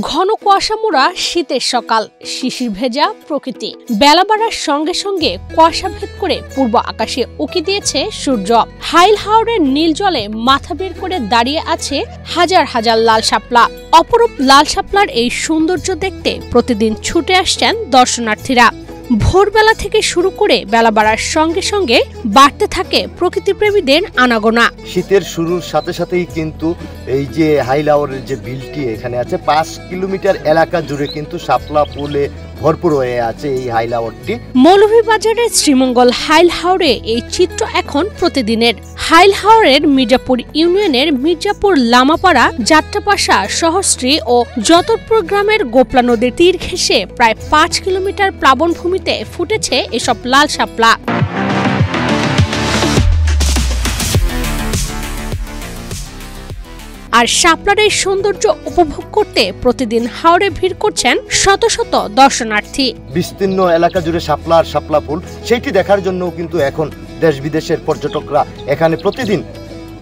ঘন কুয়াশা মোড়া শীতের সকাল, শিশির ভেজা প্রকৃতি। বেলা বাড়ার সঙ্গে সঙ্গে কুয়াশা ভেদ করে পূর্ব আকাশে উকি দিয়েছে সূর্য। হাইল হাওরের নীল জলে মাথা বের করে দাঁড়িয়ে আছে হাজার হাজার লাল শাপলা। অপরূপ লাল শাপলার এই সৌন্দর্য দেখতে প্রতিদিন ছুটে আসছেন দর্শনার্থীরা। ভোরবেলা থেকে শুরু করে বেলা বাড়ার সঙ্গে সঙ্গে বাড়তে থাকে প্রকৃতিপ্রেমীদের আনাগোনা। শীতের শুরুর সাথে সাথেই কিন্তু এই যে হাইলাওয়ারের যে বিলটি এখানে আছে 5 কিলোমিটার এলাকা জুড়ে কিন্তু শাপলা ফুলে ভরপুর হয়ে আছে এই হাইলাওয়ারটি। মৌলভীবাজারের শ্রীমঙ্গল হাইল হাওরে এই চিত্র এখন প্রতিদিনের। হাইল হাওরের মির্জাপুর ইউনিয়নের মির্জাপুর লামাপাড়া, যাত্রাপাশা, সহস্রী ও যতরপুর গ্রামের গোপলা নদীর তীর ঘেঁষে প্রায় 5 কিলোমিটার প্লাবনভূমিতে ফুটেছে এসব লাল শাপলা। আর শাপলার এই সৌন্দর্য উপভোগ করতে প্রতিদিন হাওরে ভিড় করছেন শত শত দর্শনার্থী। বিস্তীর্ণ এলাকা জুড়ে শাপলা ফুল, সেটি দেখার জন্য কিন্তু এখন দেশ বিদেশের পর্যটকরা এখানে প্রতিদিন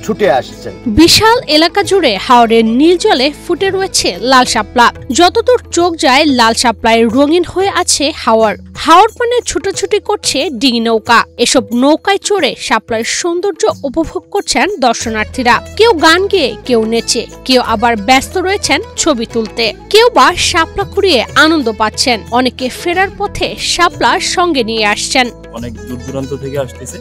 ছুটে আসছেন। বিশাল এলাকা জুড়ে হাওরের নীল জলে ফুটে রয়েছে লাল শাপলা। যতদূর চোখ যায় লাল শাপলায় রঙিন হয়ে আছে হাওর। হাওর পানে ছুটোছুটি করছে ডিঙি নৌকা। এসব নৌকায় চড়ে শাপলার সৌন্দর্য উপভোগ করছেন দর্শনার্থীরা। কেউ গান গেয়ে, কেউ নেচে, কেউ আবার ব্যস্ত রয়েছেন ছবি তুলতে, কেউ বা শাপলা কুড়িয়ে আনন্দ পাচ্ছেন। অনেকে ফেরার পথে শাপলা সঙ্গে নিয়ে আসছেন। অনেক দূর দূরান্ত থেকে আসতেছে।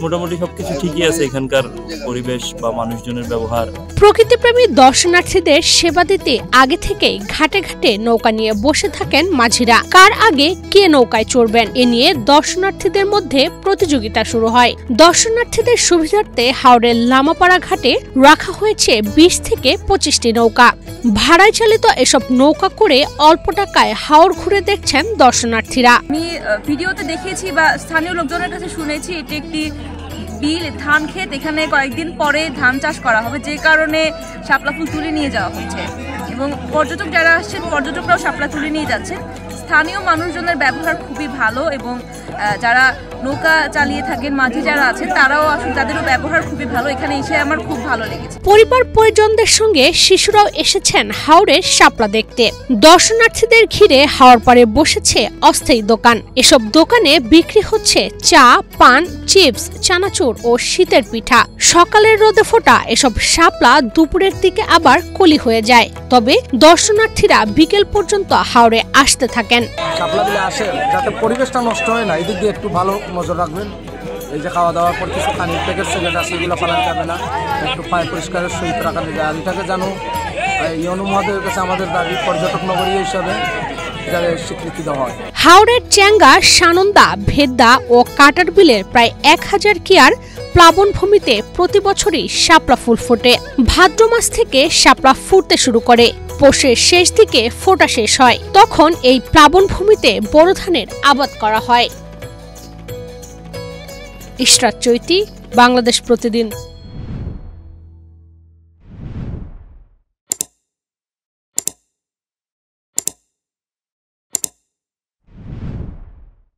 মোটামুটি সবকিছু ঠিকই আছে, এখানকার পরিবেশ বা মানুষজনের ব্যবহার। প্রকৃতিপ্রেমী দর্শনার্থীদের সেবা দিতে আগে থেকেই ঘাটে ঘাটে নৌকা নিয়ে বসে থাকেন মাঝিরা। কার আগে কে নৌকায় চড়বেন এ নিয়ে দর্শনার্থীদের মধ্যে প্রতিযোগিতা শুরু হয়। দর্শনার্থীদের সুবিধার্থে হাওরের লামাপাড়া ঘাটে রাখা হয়েছে 20 থেকে 25টি নৌকা। ভাড়ায় চালিত এসব নৌকা করে অল্প টাকায় হাওর ঘুরে দেখছেন দর্শনার্থীরা। আমি ভিডিওতে দেখেছি বা স্থানীয় লোকজনের কাছে শুনেছি এটি একটি বিল, ধান ক্ষেত। এখানে কয়েকদিন পরে ধান চাষ করা হবে, যে কারণে শাপলা ফুল তুলে নিয়ে যাওয়া হচ্ছে এবং পর্যটক যারা আসছেন পর্যটকরাও শাপলা তুলে নিয়ে যাচ্ছেন। স্থানীয় মানুষজনের ব্যবহার খুবই ভালো এবং যারা নৌকা চালিয়ে থাকেন, মাঝি যারা আছেন তারাও আসলে তাদেরও ব্যবহার খুবই ভালো। এখানে এসে আমার খুব ভালো লেগেছে। পরিবার পরিজনদের সঙ্গে শিশুরাও এসেছেন হাওরের শাপলা দেখতে। দর্শনার্থীদের ঘিরে হাওর পাড়ে বসেছে অস্থায়ী দোকান। এসব দোকানে বিক্রি হচ্ছে চা, পান, চিপস, চানাচুর ও শীতের পিঠা। সকালের রোদে ফোটা এসব শাপলা দুপুরের দিকে আবার কলি হয়ে যায়। তবে দর্শনার্থীরা বিকেল পর্যন্ত হাওরে আসতে থাকেন। শাপলা দিলে আসে যাতে পরিবেশটা নষ্ট হয় না, এদিক দিয়ে একটু ভালো নজর রাখবেন। এই যে খাওয়া দাওয়ার পর কিছু পানির প্যাকেট সেকেট আছে, এগুলো ফেলানো যাবে না, একটু পায়ে পরিষ্কারের সহিত রাখা যায়। আর এটাকে জানো এই অনুমোদের কাছে আমাদের দাবি পর্যটক নগরী হিসাবে যাদের স্বীকৃতি দেওয়া হয়। হাওরের চ্যাঙ্গা, সানন্দা, ভেদ্দা ও কাটার বিলের প্রায় 1000 কিয়ার প্লাবনভূমিতে প্রতি বছরই শাপলা ফুল ফোটে। ভাদ্র মাস থেকে শাপলা ফুটতে শুরু করে, পৌষের শেষ দিকে ফোটা শেষ হয়। তখন এই প্লাবনভূমিতে বোরো ধানের আবাদ করা হয়। ইশরাত চৈতি, বাংলাদেশ প্রতিদিন।